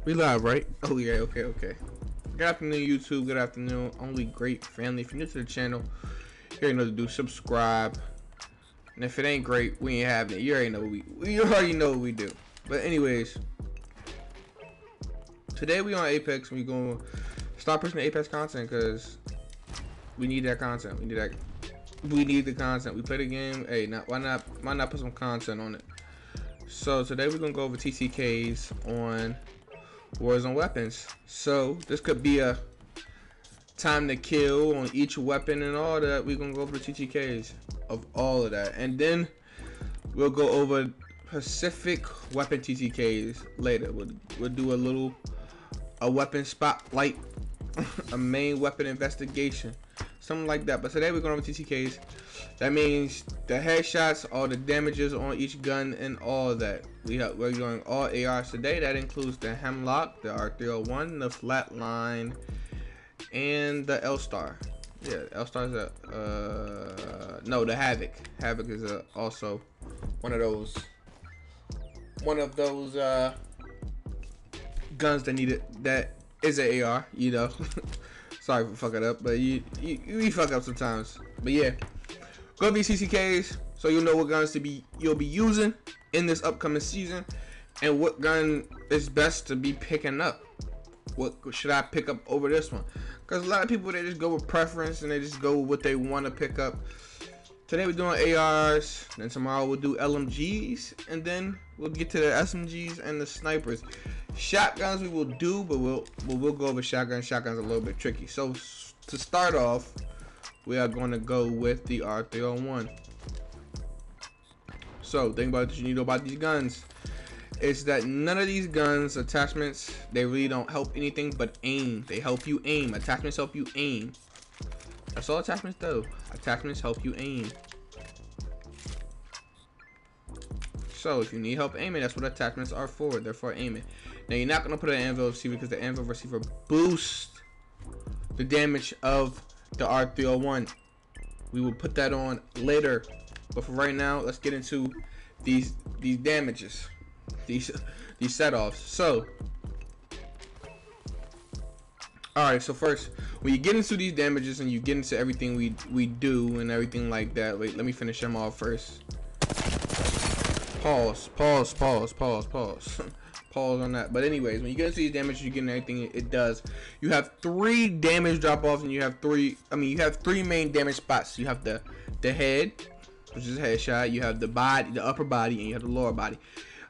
We live, right? Oh yeah, okay. Good afternoon, YouTube. Good afternoon, only great family. If you're new to the channel, you already know to do subscribe. And if it ain't great, we ain't having it. You already know what we do. But anyways, today we on Apex. We gonna start pushing the Apex content because we need that content. We need the content. We play the game. Hey, why not put some content on it? So today we're gonna go over TTKs on Warzone weapons. So this could be a time to kill on each weapon and all that. We're gonna go over the TTKs of all of that, and then we'll go over specific weapon TTKs later. We'll do a weapon spotlight, a main weapon investigation, something like that. But today we're going over TTKs. That means the headshots, all the damages on each gun, and all that. We're going all ARs today. That includes the Hemlock, the R301, the Flatline, and the L-Star. Yeah, L-Star is no, the Havoc. Havoc is also one of those guns that is an AR. You know, sorry for fucking up, but we fuck up sometimes. But yeah. Go over these TTKs so you'll know what guns you'll be using in this upcoming season, and what gun is best to be picking up. What should I pick up over this one? Because a lot of people, they just go with preference and they just go with what they want to pick up. Today we're doing ARs, then tomorrow we'll do LMGs, and then we'll get to the SMGs and the snipers. Shotguns we will do, but we'll go over shotguns. Shotguns are a little bit tricky. So to start off, we are going to go with the R301. So, think about what you need to know about these guns. It's that none of these guns, attachments, they really don't help anything but aim. They help you aim. Attachments help you aim. That's all attachments do. Attachments help you aim. So, if you need help aiming, that's what attachments are for. They're for aiming. Now, you're not going to put an anvil receiver because the anvil receiver boosts the damage of the R301. We will put that on later, but for right now, let's get into these damages, these set-offs. So, all right. So first, when you get into these damages and you get into everything we do and everything like that. Wait, let me finish them all first. Pause. Pause on that. But anyways, when you get into these damages, you get into everything it does. You have 3 damage drop-offs, and you have 3 main damage spots. You have the head, which is a headshot. You have the body, the upper body, and you have the lower body.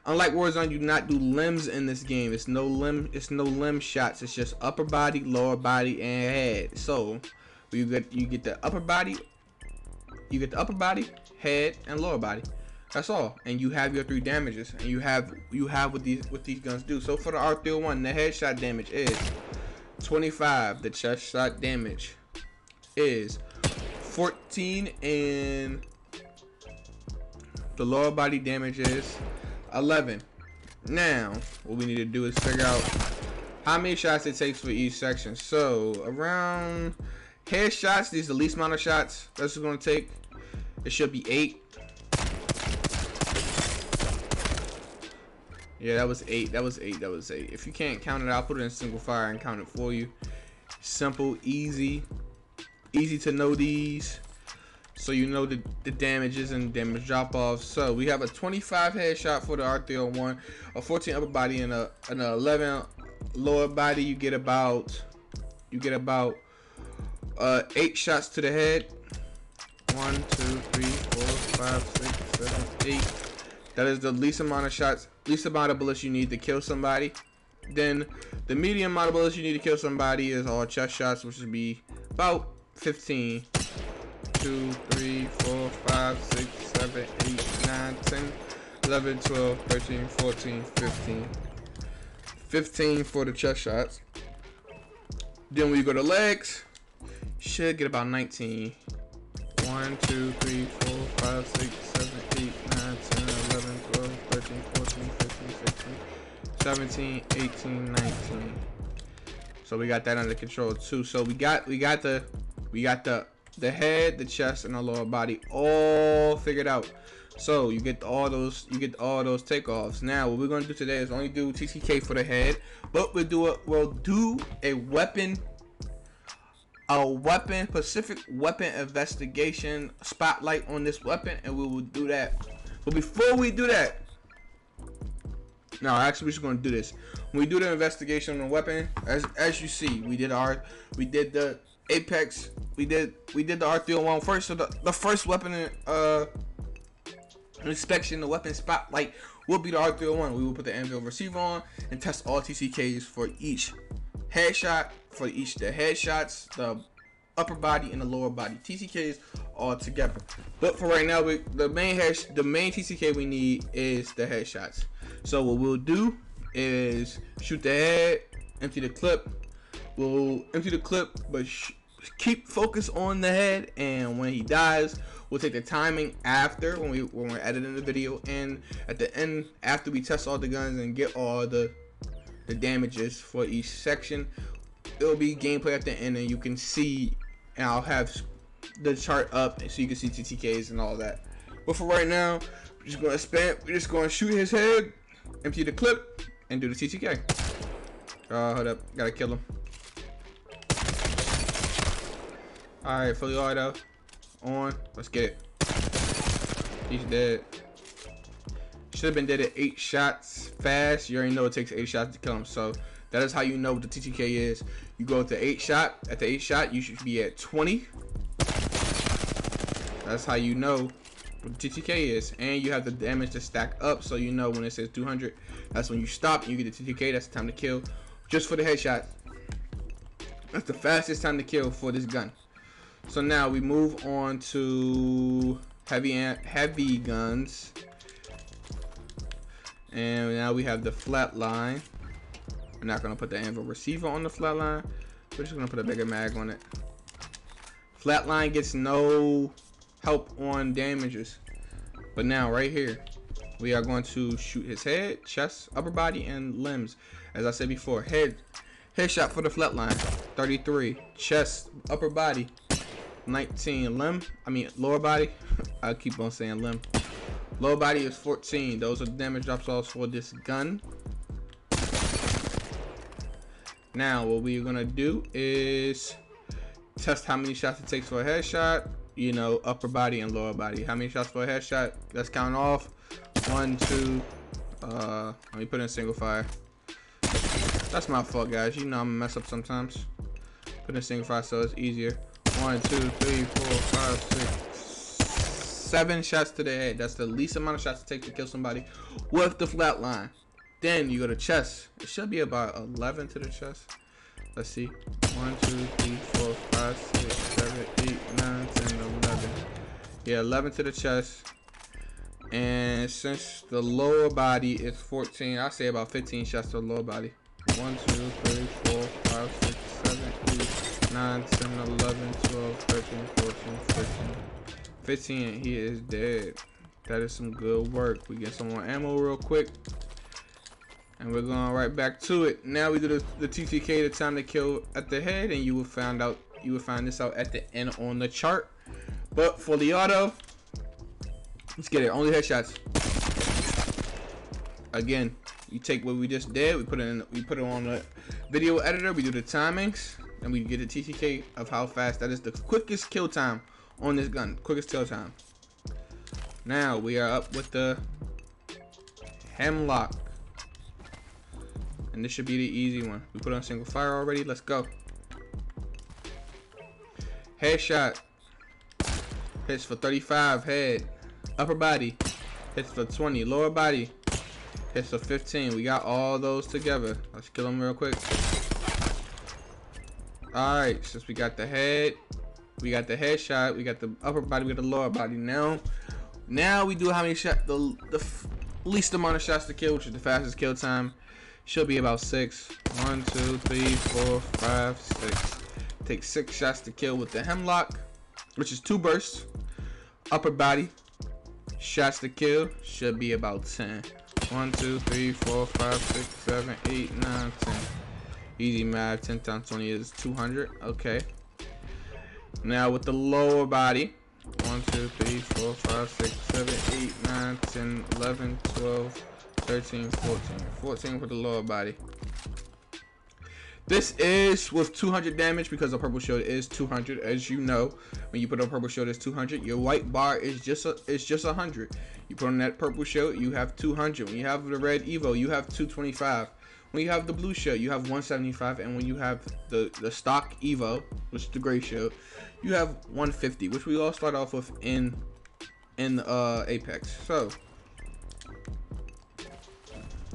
Unlike Warzone, you do not do limbs in this game. It's no limb shots. It's just upper body, lower body, and head. So you get the upper body, head, and lower body. That's all, and you have your 3 damages, and you have what these guns do. So for the R301, the headshot damage is 25. The chest shot damage is 14, and the lower body damage is 11. Now, what we need to do is figure out how many shots it takes for each section. So around headshots, these are the least amount of shots that's going to take. It should be 8. Yeah, that was 8. If you can't count it, I'll put it in single fire and count it for you. Simple, easy to know these, so you know the damages and damage drop-offs. So we have a 25 headshot for the R301, a 14 upper body, and an 11 lower body. You get about 8 shots to the head. 1, 2, 3, 4, 5, 6, 7, 8. That is the least amount of shots, least amount of bullets you need to kill somebody. Then the medium amount of bullets you need to kill somebody is all chest shots, which would be about 15. 2, 3, 4, 5, 6, 7, 8, 9, 10, 11, 12, 13, 14, 15. 15 for the chest shots. Then when you go to legs, you should get about 19. 1, 2, 3, 4, 5, 6, 7, 8, 9, 10, 11, 12, 13, 14, 15, 16, 17, 18, 19. So we got that under control too. So we got the head, the chest, and the lower body all figured out. So you get all those takeoffs. Now what we're gonna do today is only do TTK for the head, but we'll do a weapon specific weapon investigation spotlight on this weapon, and we will do that. But before we do that, no, actually we're just gonna do this. When we do the investigation on the weapon, as you see, we did the Apex, we did the R301 first. So the first weapon inspection, the weapon spotlight will be the R301. We will put the anvil receiver on and test all TCKs for each headshot, the headshots, the upper body and the lower body TCKs all together. But for right now, the main TCK we need is the headshots. So what we'll do is shoot the head, empty the clip. We'll empty the clip, but keep focus on the head, and when he dies, we'll take the timing after when we're editing the video, and at the end after we test all the guns and get all the damages for each section, it'll be gameplay at the end, and you can see, and I'll have the chart up so you can see TTKs and all that. But for right now, we're just gonna shoot his head, empty the clip, and do the TTK. Hold up, gotta kill him. Alright, fully auto on. Let's get it. He's dead. Should have been dead at 8 shots fast. You already know it takes 8 shots to kill him. So that is how you know what the TTK is. You go to 8 shot. At the 8 shot, you should be at 20. That's how you know what the TTK is. And you have the damage to stack up, so you know when it says 200, that's when you stop and you get the TTK. That's the time to kill. Just for the headshot. That's the fastest time to kill for this gun. So now we move on to heavy guns, and now we have the Flatline. We're not gonna put the anvil receiver on the Flatline. We're just gonna put a bigger mag on it. Flatline gets no help on damages, but now right here we are going to shoot his head, chest, upper body, and limbs. As I said before, headshot for the Flatline, 33, chest, upper body, 19, lower body. I keep on saying limb. Lower body is 14. Those are the damage drops off for this gun. Now what we're gonna do is test how many shots it takes for a headshot. You know, upper body and lower body. How many shots for a headshot? Let's count off. 1, 2. Let me put in single fire. That's my fault, guys. You know I'm gonna mess up sometimes. Put in single fire so it's easier. 1, 2, 3, 4, 5, 6, 7 shots to the head. That's the least amount of shots to take to kill somebody with the Flatline. Then you go to chest. It should be about 11 to the chest. Let's see. 1, 2, 3, 4, 5, 6, 7, 8, 9, 10, 11. Yeah, 11 to the chest. And since the lower body is 14, I'll say about 15 shots to the lower body. 1, 2, 3, 4, 5, 6, 7, 8, 9, 10, 11, 12, 13, 14, 15. 15, he is dead. That is some good work. We get some more ammo real quick, and we're going right back to it. Now we do the TTK, the time to kill at the head, and you will find this out at the end on the chart. But for the auto, let's get it. Only headshots. Again, we take what we just did, we put it on the video editor, we do the timings, and we get a TTK of how fast. That is the quickest kill time on this gun. Quickest kill time. Now we are up with the Hemlock, and this should be the easy one. We put on single fire already. Let's go. Headshot. Hits for 35 head. Upper body. Hits for 20. Lower body. Hits for 15. We got all those together. Let's kill them real quick. Alright, since we got the head, we got the headshot, we got the upper body, we got the lower body. Now we do how many shots, the least amount of shots to kill, which is the fastest kill time. Should be about 6. 1, 2, 3, 4, 5, 6. Take 6 shots to kill with the Hemlock, which is 2 bursts. Upper body shots to kill should be about 10. 1, 2, 3, 4, 5, 6, 7, 8, 9, 10. Easy math. 10 times 20 is 200. Okay. Now with the lower body, 1, 2, 3, 4, 5, 6, 7, 8, 9, 10, 11, 12, 13, 14. 14 for the lower body. This is with 200 damage because the purple shield is 200. As you know, when you put a purple shield, it's 200. Your white bar is just 100. You put on that purple shield, you have 200. When you have the red Evo, you have 225. When you have the blue shield, you have 175. And when you have the stock Evo, which is the gray shield, you have 150, which we all start off with in Apex. So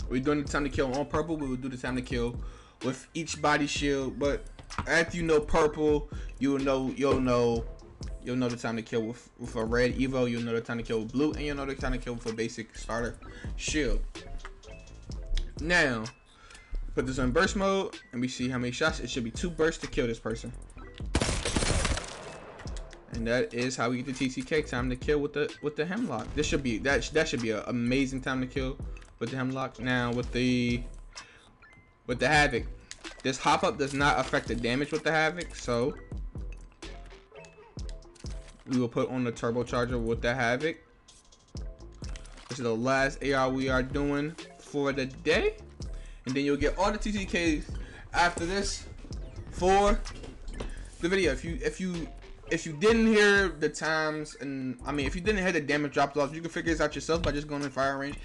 we're doing the time to kill on purple. We will do the time to kill with each body shield, but after you know purple, you'll know the time to kill with a red Evo, you'll know the time to kill with blue, and you'll know the time to kill with a basic starter shield. Now, put this on burst mode, and we see how many shots. It should be 2 bursts to kill this person. And that is how we get the TTK time to kill with the Hemlock. This should be that should be an amazing time to kill with the Hemlock. Now with the Havoc, this hop up does not affect the damage with the Havoc, so we will put on the turbocharger with the Havoc. This is the last AR we are doing for the day, and then you'll get all the TTKs after this for the video. If you didn't hear the times, and I mean if you didn't hear the damage dropped off, you can figure this out yourself by just going in fire range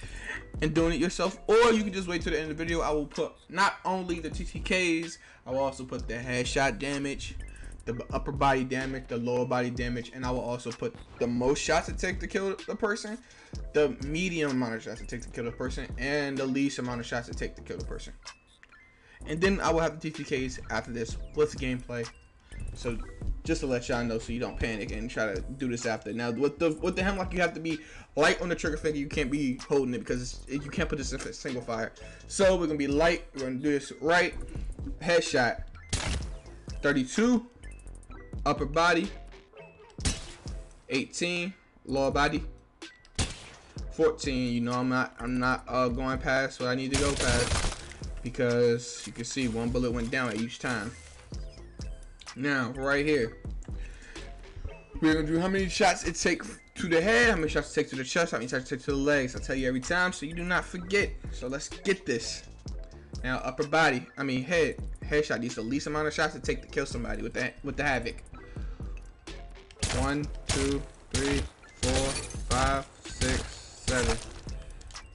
and doing it yourself, or you can just wait till the end of the video. I will put not only the TTKs, I will also put the headshot damage, the upper body damage, the lower body damage, and I will also put the most shots it takes to kill the person, the medium amount of shots it takes to kill the person, and the least amount of shots it takes to kill the person. And then I will have the TTKs after this with gameplay. So just to let y'all know, so you don't panic and try to do this after. Now with the Hemlock, you have to be light on the trigger finger. You can't be holding it because you can't put this in single fire. So we're gonna be light. We're gonna do this right. Headshot 32, upper body 18, lower body 14. You know I'm not going past what I need to go past, because you can see one bullet went down at each time. Now, right here, we're gonna do how many shots it takes to the head, how many shots it takes to the chest, how many shots it takes to the legs. I tell you every time, so you do not forget. So let's get this. Now, upper body, I mean headshot. These are the least amount of shots it takes to kill somebody with the Havoc. 1, 2, 3, 4, 5, 6, 7.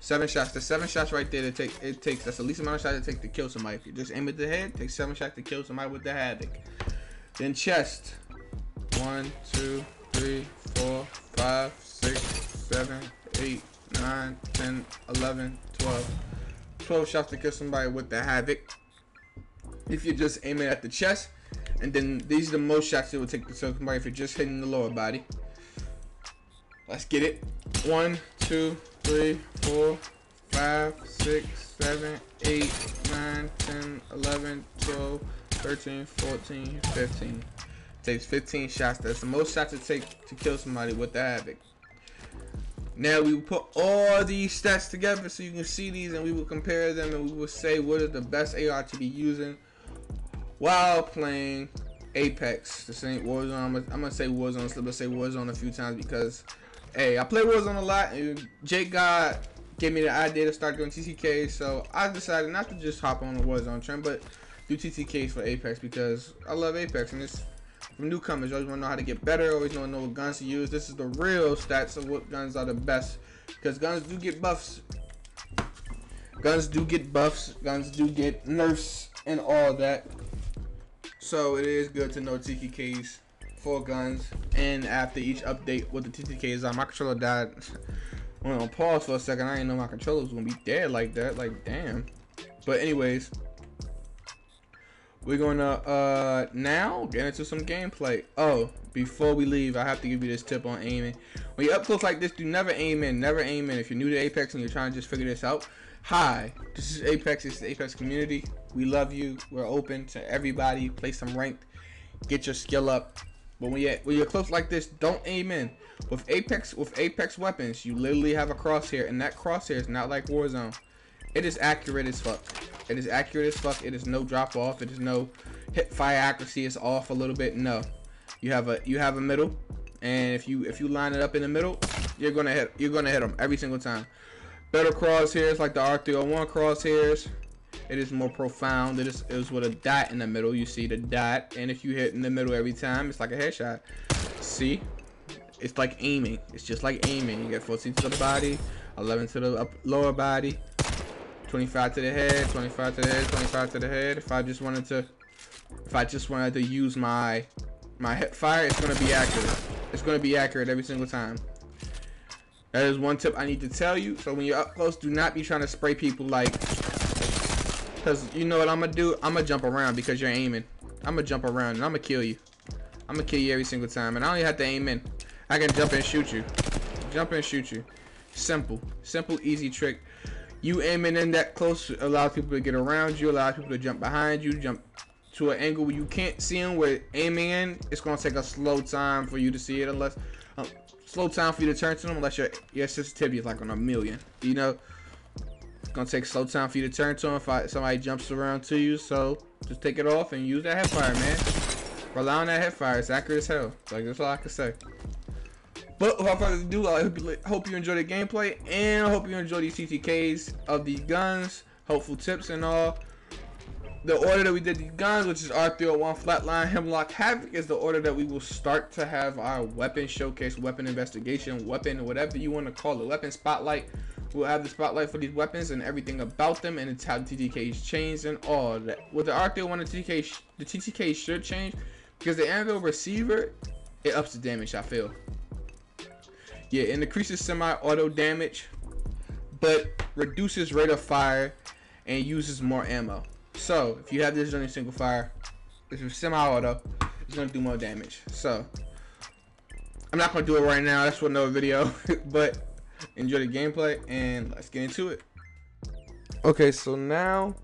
7 shots. There's 7 shots right there that it takes. That's the least amount of shots it takes to kill somebody. If you just aim at the head, it takes 7 shots to kill somebody with the Havoc. Then chest. 1, 2, 3, 4, 5, 6, 7, 8, 9, 10, 11, 12. 12 shots to kill somebody with the Havoc. If you're just aiming at the chest. And then these are the most shots it would take to kill somebody if you're just hitting the lower body. Let's get it. 1, 2, 3, 4, 5, 6, 7, 8, 9, 10, 11, 12, 13, 14, 15. It takes 15 shots. That's the most shots it takes to kill somebody with the Havoc. Now we will put all these stats together so you can see these, and we will compare them, and we will say what is the best AR to be using while playing Apex. This ain't Warzone. I'm gonna say Warzone. So let's say Warzone a few times because, hey, I play Warzone a lot, and Jake God gave me the idea to start doing TTKs, so I decided not to just hop on the Warzone trend, but do TTKs for Apex because I love Apex, and it's for newcomers. You always want to know how to get better, always want to know what guns to use. This is the real stats of what guns are the best, because guns do get buffs. Guns do get buffs. Guns do get nerfs and all that. So it is good to know TTKs for guns. And after each update, what the TTKs are. My controller died. Went on pause for a second. I didn't know my controller was gonna be dead like that. Like, damn. But anyways, we're gonna now get into some gameplay. Oh, before we leave, I have to give you this tip on aiming. When you're up close like this, do never aim in. Never aim in. If you're new to Apex and you're trying to just figure this out, hi, this is Apex. This is the Apex community. We love you. We're open to everybody. Play some ranked. Get your skill up. But when you're close like this, don't aim in. With Apex weapons, you literally have a crosshair, and that crosshair is not like Warzone. It is accurate as fuck. It is accurate as fuck. It is no drop off. It is no hip fire accuracy. It's off a little bit. No, you have a middle, and if you line it up in the middle, you're gonna hit them every single time. Better crosshairs like the R301 crosshairs. It is more profound. It is with a dot in the middle. You see the dot, and if you hit in the middle every time, it's like a headshot. See, it's like aiming. It's just like aiming. You get 14 to the body, 11 to the lower body, 25 to the head, 25 to the head, 25 to the head. If I just wanted to use my hip fire, it's gonna be accurate. It's gonna be accurate every single time. That is one tip I need to tell you. So when you're up close, do not be trying to spray people like, because you know what I'm gonna do? I'm gonna jump around because you're aiming. I'm gonna jump around and I'm gonna kill you. I'm gonna kill you every single time, and I don't even have to aim in. I can jump and shoot you. Jump and shoot you. Simple, easy trick. You aiming in that close allows people to get around you, allows people to jump behind you, jump to an angle where you can't see them. Where aiming in, it's gonna take a slow time for you to see it, unless slow time for you to turn to them, unless your sensitivity is like on a million. You know, it's gonna take slow time for you to turn to them if somebody jumps around to you. So just take it off and use that hip fire, man. Rely on that hip fire. It's accurate as hell. Like, that's all I can say. But without further ado, I hope you enjoy the gameplay, and I hope you enjoy these TTKs of these guns, helpful tips and all. The order that we did these guns, which is R301, Flatline, Hemlock, Havoc, is the order that we will start to have our weapon showcase, weapon investigation, weapon, whatever you want to call it, weapon spotlight. We'll have the spotlight for these weapons and everything about them, and it's how the TTKs change and all that. With the R301, the TTK should change because the anvil receiver, it ups the damage, I feel. Yeah, it increases semi-auto damage, but reduces rate of fire and uses more ammo. So if you have this on a single fire, if it's semi-auto, it's gonna do more damage. So I'm not gonna do it right now. That's for another video. But enjoy the gameplay and let's get into it. Okay, so now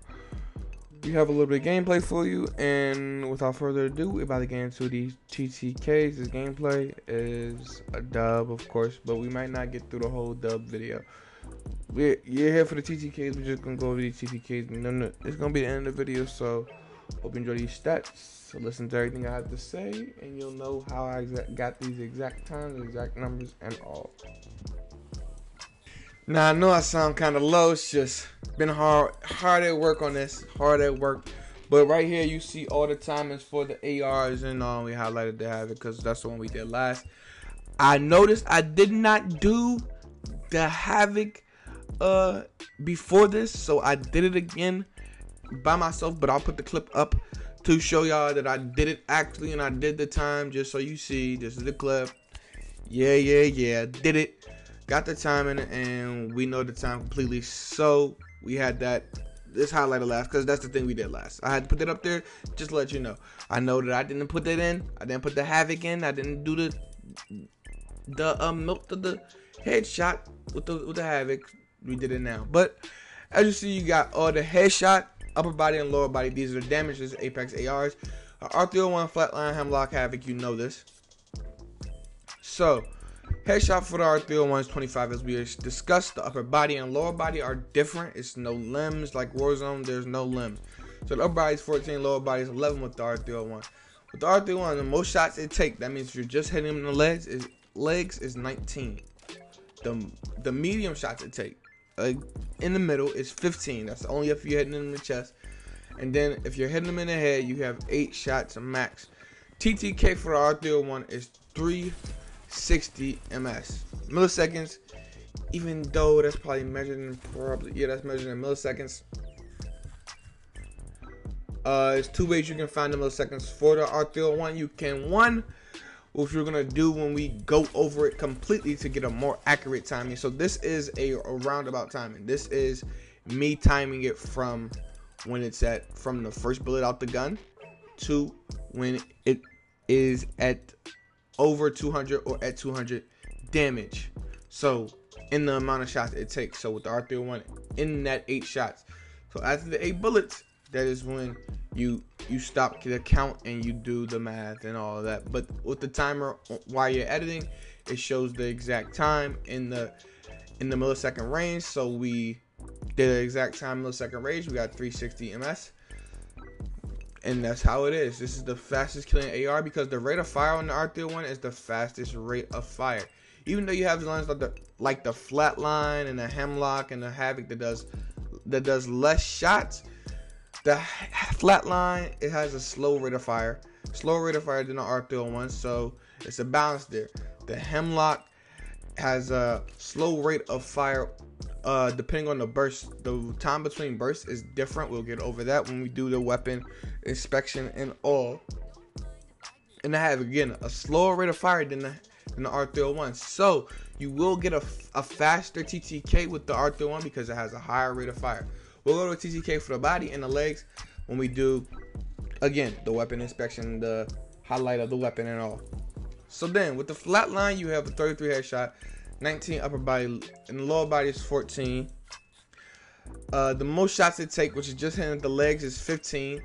we have a little bit of gameplay for you, and without further ado, we're about to get into these TTKs. This gameplay is a dub, of course, but we might not get through the whole dub video. You're here for the TTKs. We're just gonna go over these TTKs. No, it's gonna be the end of the video. So hope you enjoy these stats. So listen to everything I have to say, and you'll know how I got these exact times, exact numbers, and all. Now I know I sound kind of low. It's just been hard at work on this. Hard at work. But right here you see all the timings for the ARs and all. We highlighted the Havoc because that's the one we did last. I noticed I did not do the Havoc before this, so I did it again by myself, but I'll put the clip up to show y'all that I did it actually, and I did the time just so you see. This is the clip. Yeah, did it, got the timing, and we know the time completely. So we had this highlighted last because that's the thing we did last. I had to put it up there just to let you know. I know that I didn't put that in. I didn't put the Havoc in. I didn't do the milk to the headshot with the Havoc. We did it now, but as you see, you got all the headshot, upper body and lower body. These are the damages, Apex ARs, R301, Flatline, Hemlock, Havoc. You know this. So headshot for the R301 is 25, as we discussed. The upper body and lower body are different. It's no limbs like Warzone. There's no limbs. So the upper body is 14, lower body is 11 with the R301. With the R301, the most shots it takes, that means if you're just hitting him in the legs is 19. The medium shots it take in the middle is 15. That's only if you're hitting him in the chest. And then if you're hitting him in the head, you have 8 shots max. TTK for the R301 is 360 ms. Milliseconds, even though that's probably measured in that's measured in milliseconds. It's 2 ways you can find the milliseconds for the R301. You can, one, which we're gonna do when we go over it completely to get a more accurate timing. So this is a roundabout timing. This is me timing it from when it's from the first bullet out the gun to when it is at over 200 or at 200 damage. So in the amount of shots it takes. So with the R301, in that 8 shots. So after the 8 bullets, that is when you stop the count and you do the math and all of that. But with the timer, while you're editing, it shows the exact time in the millisecond range. So we did the exact time millisecond range. We got 360 ms. And that's how it is. This is the fastest killing AR because the rate of fire on the R301 is the fastest rate of fire. Even though you have guns like the Flatline and the Hemlock and the Havoc that does less shots, the Flatline, it has a slow rate of fire. Slower rate of fire than the R301, so it's a balance there. The Hemlock has a slow rate of fire depending on the burst. The time between bursts is different. We'll get over that when we do the weapon inspection and all. And I have, again, a slower rate of fire than the R301. So you will get a faster TTK with the R301 because it has a higher rate of fire. We'll go to a TTK for the body and the legs when we do, again, the weapon inspection, the highlight of the weapon and all. So then with the Flatline, you have a 33 headshot, 19 upper body, and the lower body is 14. The most shots it take, which is just hitting the legs, is 15.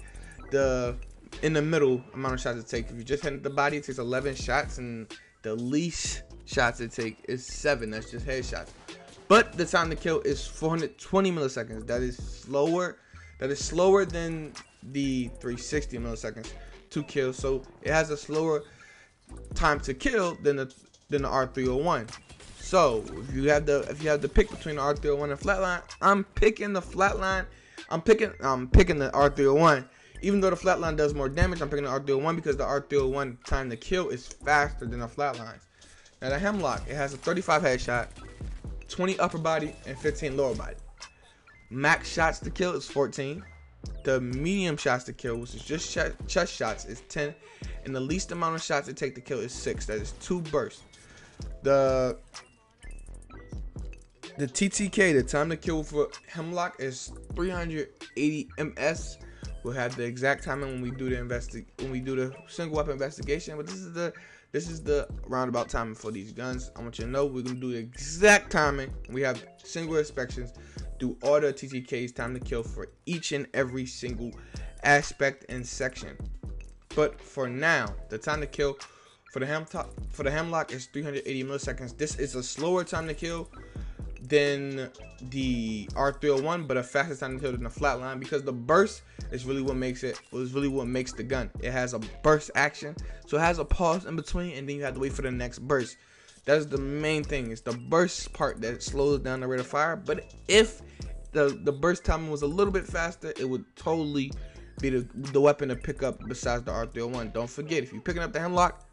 In the middle amount of shots it takes, if you just hit the body, it takes 11 shots, and the least shots it take is 7. That's just headshots. But the time to kill is 420 milliseconds. That is slower. That is slower than the 360 milliseconds to kill. So it has a slower time to kill than the R301. So if you have the pick between the R301 and Flatline, I'm picking the Flatline. I'm picking the R301. Even though the Flatline does more damage, I'm picking the R301 because the R301 time to kill is faster than the Flatlines. Now the Hemlock, it has a 35 headshot, 20 upper body, and 15 lower body. Max shots to kill is 14. The medium shots to kill, which is just chest shots, is 10. And the least amount of shots it take to kill is 6. That is 2 bursts. The TTK, the time to kill for Hemlock, is 380 ms. We'll have the exact timing when we do the single weapon investigation. But this is the roundabout timing for these guns. I want you to know we're gonna do the exact timing. We have single inspections, do all the TTKs, time to kill for each and every single aspect and section. But for now, the time to kill for the Hemlock is 380 milliseconds. This is a slower time to kill than the R301, but a faster time to kill than the Flatline because the burst is really what makes the gun. It has a burst action, so it has a pause in between, and then you have to wait for the next burst. That is the main thing. It's the burst part that slows down the rate of fire. But if the burst timing was a little bit faster, it would totally be the weapon to pick up besides the R301. Don't forget, if you're picking up the Hemlock,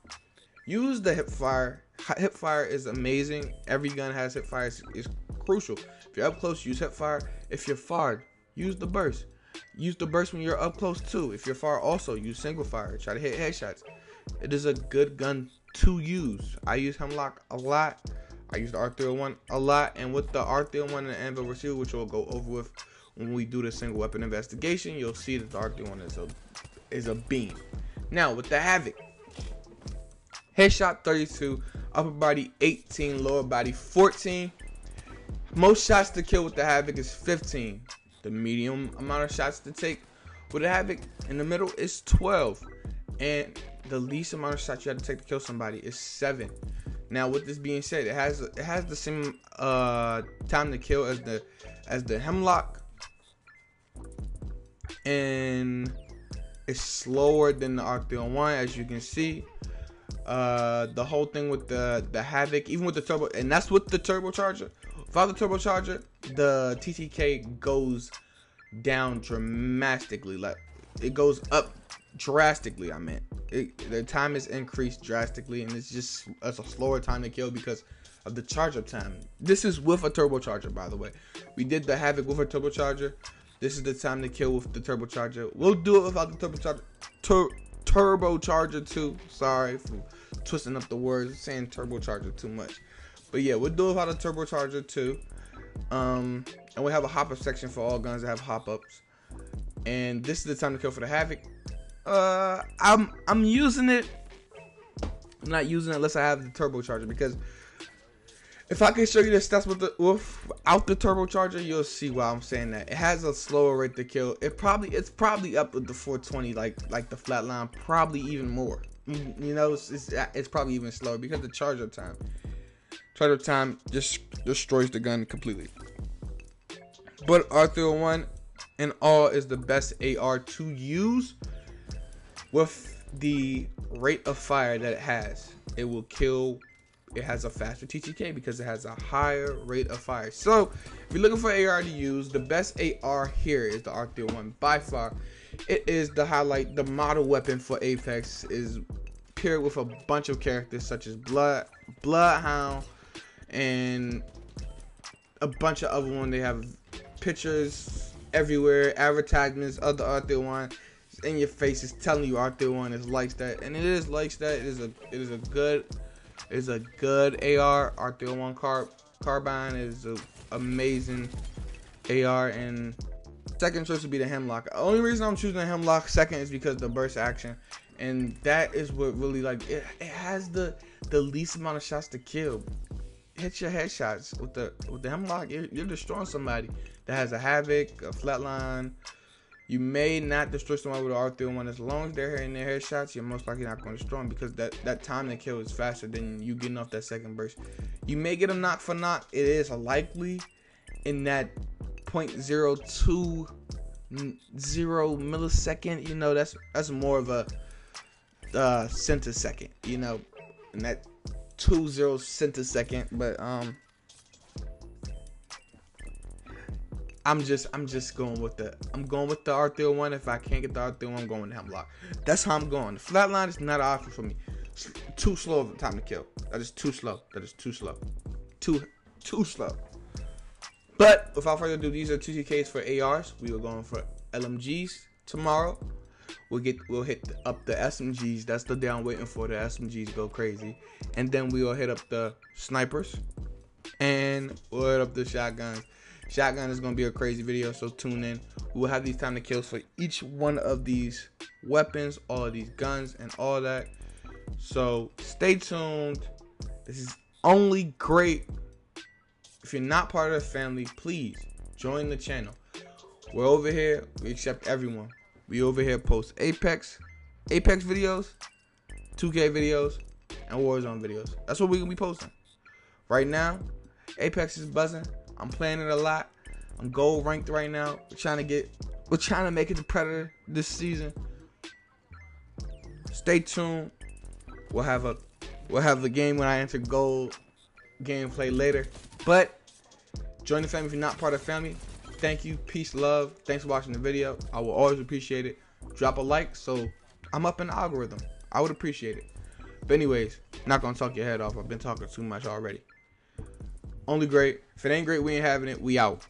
use the hip fire. Hip fire is amazing. Every gun has hip fire. It's crucial. If you're up close, use hip fire. If you're far, use the burst. Use the burst when you're up close too. If you're far, also use single fire. Try to hit headshots. It is a good gun to use. I use Hemlock a lot. I use the R301 a lot. And with the R301 and the Anvil receiver, which we'll go over with when we do the single weapon investigation, you'll see that the R301 is a beam. Now with the Havoc, headshot 32, upper body 18, lower body 14. Most shots to kill with the Havoc is 15. The medium amount of shots to take with the Havoc in the middle is 12. And the least amount of shots you have to take to kill somebody is 7. Now with this being said, it has the same time to kill as the Hemlock, and it's slower than the R301, as you can see. The whole thing with the Havoc, even with the turbo, and that's with the turbocharger. Without the turbocharger, the TTK goes down drastically. Like it goes up drastically. I meant the time is increased drastically, and it's a slower time to kill because of the charge up time. This is with a turbocharger, by the way. We did the Havoc with a turbocharger. This is the time to kill with the turbocharger. We'll do it without the turbocharger. Turbocharger too. Sorry for twisting up the words, saying turbocharger too much. But yeah, we'll do it without a turbocharger too. And we have a hop-up section for all guns that have hop-ups. And this is the time to kill for the Havoc. I'm using it. I'm not using it unless I have the turbocharger, because if I can show you the stats without the turbocharger, you'll see why I'm saying that. It has a slower rate to kill. It's probably up with the 420, like the Flatline, probably even more. You know, it's probably even slower because the charge up time. Charge up time just destroys the gun completely. But R301 in all is the best AR to use. with the rate of fire that it has, it will kill. It has a faster TTK because it has a higher rate of fire. So if you're looking for AR to use, the best AR here is the R301 by far. It is the highlight. The model weapon for Apex is paired with a bunch of characters such as Bloodhound and a bunch of other ones. They have pictures everywhere, advertisements of the R301 in your face. It's telling you R301 is like that, and it is like that. It is a good AR. R301 carbine is an amazing AR, and second choice would be the Hemlock. The only reason I'm choosing the Hemlock second is because of the burst action, and that is what really, like, it has the least amount of shots to kill. Hit your headshots with the Hemlock. You're destroying somebody that has a Havoc, a Flatline. You may not destroy somebody with an R301. As long as they're hitting their headshots, you're most likely not going to destroy them, because that time to kill is faster than you getting off that second burst. You may get a knock for knock. It is likely in that 0.020 millisecond. You know, that's more of a centisecond. You know, in that 20 centisecond. But I'm just going with the R301. If I can't get the R301, I'm going with the Hemlock. That's how I'm going. The Flatline is not an option for me. It's too slow of a time to kill. That is too slow. Too slow. But without further ado, these are 2TKs for ARs. We are going for LMGs tomorrow. We'll hit up the SMGs. That's the day I'm waiting for. The SMGs go crazy, and then we will hit up the snipers, and we'll hit up the shotguns. Shotgun is going to be a crazy video, so tune in. We will have these time to kills for each one of these weapons, all of these guns, and all that. So stay tuned. This is only great. If you're not part of the family, please join the channel. We're over here. We accept everyone. We over here post Apex videos, 2K videos, and Warzone videos. That's what we're going to be posting. Right now, Apex is buzzing. I'm playing it a lot. I'm gold ranked right now. We're trying to make it to Predator this season. Stay tuned. We'll have the game when I enter gold gameplay later. But join the family if you're not part of the family. Thank you. Peace, love. Thanks for watching the video. I will always appreciate it. Drop a like so I'm up in the algorithm. I would appreciate it. But anyways, not gonna talk your head off. I've been talking too much already. Only great. If it ain't great, we ain't having it. We out.